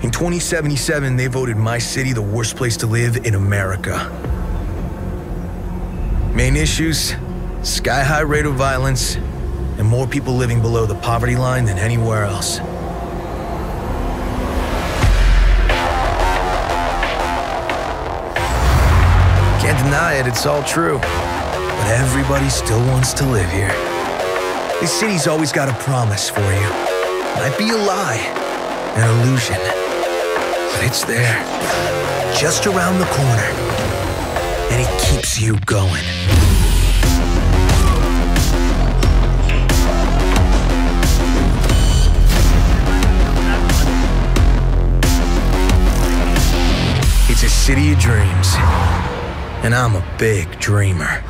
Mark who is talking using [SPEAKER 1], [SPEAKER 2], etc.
[SPEAKER 1] In 2077, they voted my city the worst place to live in America. Main issues: sky-high rate of violence, and more people living below the poverty line than anywhere else. Can't deny it, it's all true. But everybody still wants to live here. This city's always got a promise for you. Might be a lie, an illusion, but it's there, just around the corner, and it keeps you going. It's a city of dreams, and I'm a big dreamer.